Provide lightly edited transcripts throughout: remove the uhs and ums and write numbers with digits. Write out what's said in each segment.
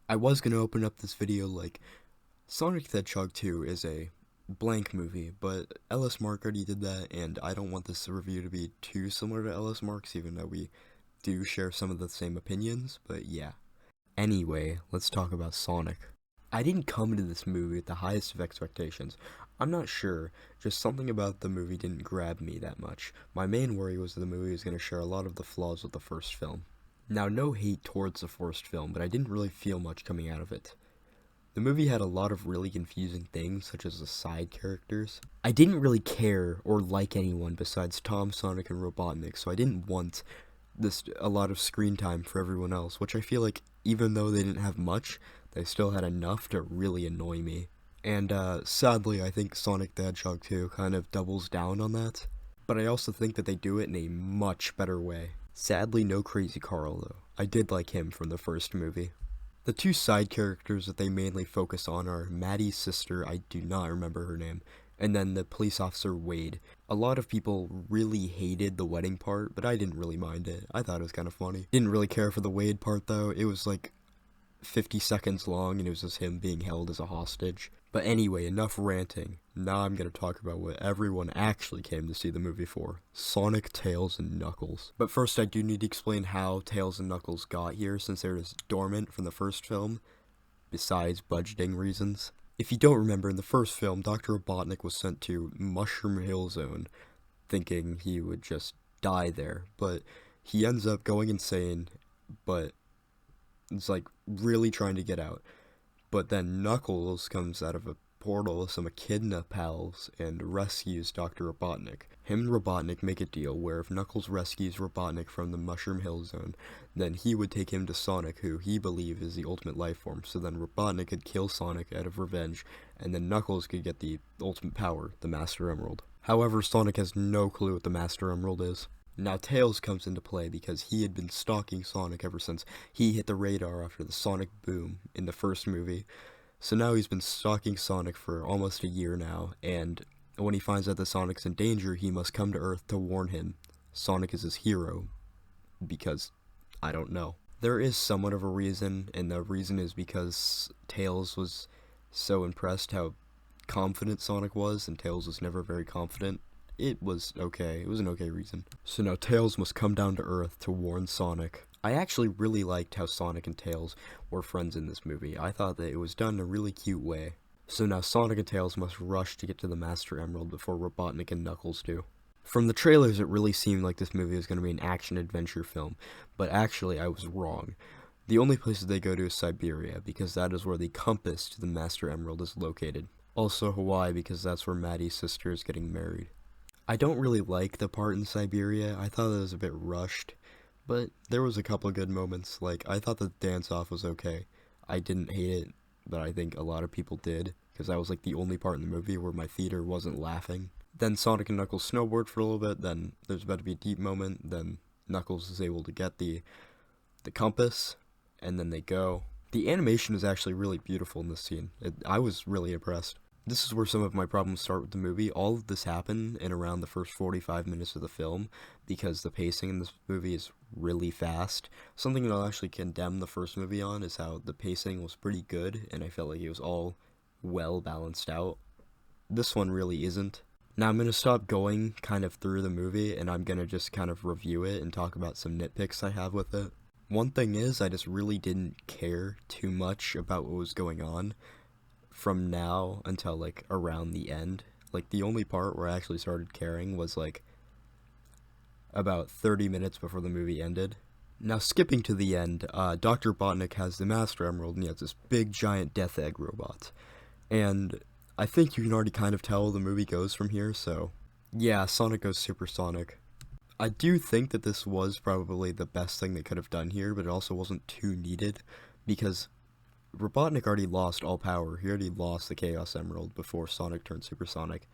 I was gonna open up this video like Sonic the Hedgehog 2 is a blank movie, but Ellis Mark already did that, and I don't want this review to be too similar to Ellis Mark's, even though we do share some of the same opinions, but yeah. Anyway, let's talk about Sonic. I didn't come into this movie with the highest of expectations. I'm not sure, just something about the movie didn't grab me that much. My main worry was that the movie was going to share a lot of the flaws of the first film. Now, no hate towards the first film, but I didn't really feel much coming out of it. The movie had a lot of really confusing things, such as the side characters. I didn't really care or like anyone besides Tom, Sonic, and Robotnik, so I didn't want a lot of screen time for everyone else, which I feel like even though they didn't have much, they still had enough to really annoy me. And sadly, I think Sonic the Hedgehog 2 kind of doubles down on that, but I also think that they do it in a much better way. Sadly, no Crazy Carl though. I did like him from the first movie. The two side characters that they mainly focus on are Maddie's sister, I do not remember her name, and then the police officer Wade. A lot of people really hated the wedding part, but I didn't really mind it. I thought it was kind of funny. Didn't really care for the Wade part though. It was like 50 seconds long and it was just him being held as a hostage. But anyway, enough ranting. Now I'm going to talk about what everyone actually came to see the movie for. Sonic, Tails, and Knuckles. But first I do need to explain how Tails and Knuckles got here since they're just dormant from the first film, besides budgeting reasons. If you don't remember, in the first film, Dr. Robotnik was sent to Mushroom Hill Zone, thinking he would just die there, but he ends up going insane, but it's like really trying to get out. But then Knuckles comes out of a portal with some Echidna pals and rescues Dr. Robotnik. Him and Robotnik make a deal where if Knuckles rescues Robotnik from the Mushroom Hill Zone, then he would take him to Sonic, who he believes is the ultimate life form. So then Robotnik could kill Sonic out of revenge, and then Knuckles could get the ultimate power, the Master Emerald. However, Sonic has no clue what the Master Emerald is. Now Tails comes into play because he had been stalking Sonic ever since he hit the radar after the Sonic boom in the first movie. So now he's been stalking Sonic for almost a year now, and when he finds out that Sonic's in danger, he must come to Earth to warn him. Sonic is his hero, because I don't know. There is somewhat of a reason, and the reason is because Tails was so impressed how confident Sonic was, and Tails was never very confident. It was okay. It was an okay reason. So now Tails must come down to Earth to warn Sonic. I actually really liked how Sonic and Tails were friends in this movie. I thought that it was done in a really cute way. So now Sonic and Tails must rush to get to the Master Emerald before Robotnik and Knuckles do. From the trailers, it really seemed like this movie was going to be an action-adventure film, but actually I was wrong. The only places they go to is Siberia, because that is where the compass to the Master Emerald is located. Also Hawaii, because that's where Maddie's sister is getting married. I don't really like the part in Siberia. I thought it was a bit rushed, but there was a couple good moments. Like, I thought the dance-off was okay. I didn't hate it, but I think a lot of people did, because that was like the only part in the movie where my theater wasn't laughing. Then Sonic and Knuckles snowboard for a little bit, then there's about to be a deep moment, then Knuckles is able to get the compass, and then they go. The animation is actually really beautiful in this scene. I was really impressed. This is where some of my problems start with the movie. All of this happened in around the first 45 minutes of the film because the pacing in this movie is really fast. Something that I'll actually condemn the first movie on is how the pacing was pretty good, and I felt like it was all well balanced out. This one really isn't. Now I'm going to stop going kind of through the movie, and I'm going to just kind of review it and talk about some nitpicks I have with it. One thing is, I just really didn't care too much about what was going on from now until like around the end. Like the only part where I actually started caring was like about 30 minutes before the movie ended. Now skipping to the end, Dr. Robotnik has the Master Emerald and he has this big giant Death Egg robot. And I think you can already kind of tell where the movie goes from here, so yeah, Sonic goes supersonic. I do think that this was probably the best thing they could have done here, but it also wasn't too needed because Robotnik already lost all power. He already lost the Chaos Emerald before Sonic turned supersonic.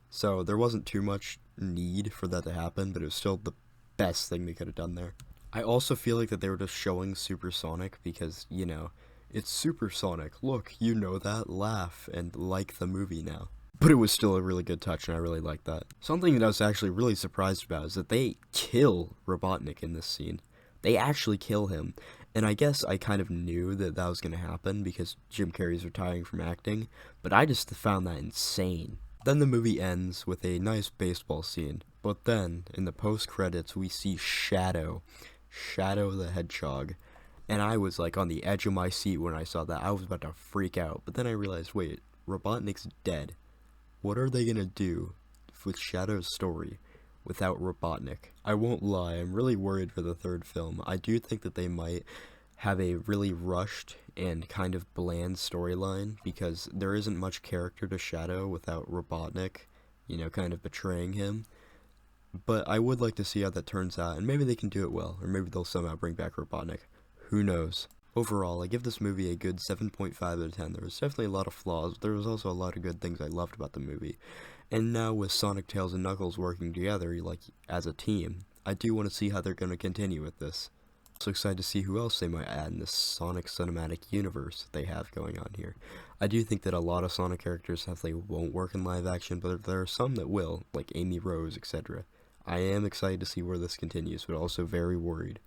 So there wasn't too much need for that to happen, but it was still the best thing they could have done there. I also feel like that they were just showing supersonic because, you know, it's supersonic. Look, you know that, laugh, and like the movie now. But it was still a really good touch, and I really liked that. Something that I was actually really surprised about is that they kill Robotnik in this scene. They actually kill him, And I guess I kind of knew that that was going to happen because Jim Carrey's retiring from acting, but I just found that insane. Then the movie ends with a nice baseball scene, but then in the post credits we see Shadow the Hedgehog, and I was like on the edge of my seat when I saw that. I was about to freak out, but then I realized, wait, Robotnik's dead. What are they gonna do with Shadow's story without Robotnik? I won't lie, I'm really worried for the third film. I do think that they might have a really rushed and kind of bland storyline because there isn't much character to Shadow without Robotnik, kind of betraying him. But I would like to see how that turns out, and maybe they can do it well, or maybe they'll somehow bring back Robotnik. Who knows? Overall, I give this movie a good 7.5 out of 10. There was definitely a lot of flaws, but there was also a lot of good things I loved about the movie. And now with Sonic, Tails, and Knuckles working together, like, as a team, I do want to see how they're going to continue with this. So excited to see who else they might add in this Sonic cinematic universe that they have going on here. I do think that a lot of Sonic characters definitely won't work in live action, but there are some that will, like Amy Rose, etc. I am excited to see where this continues, but also very worried.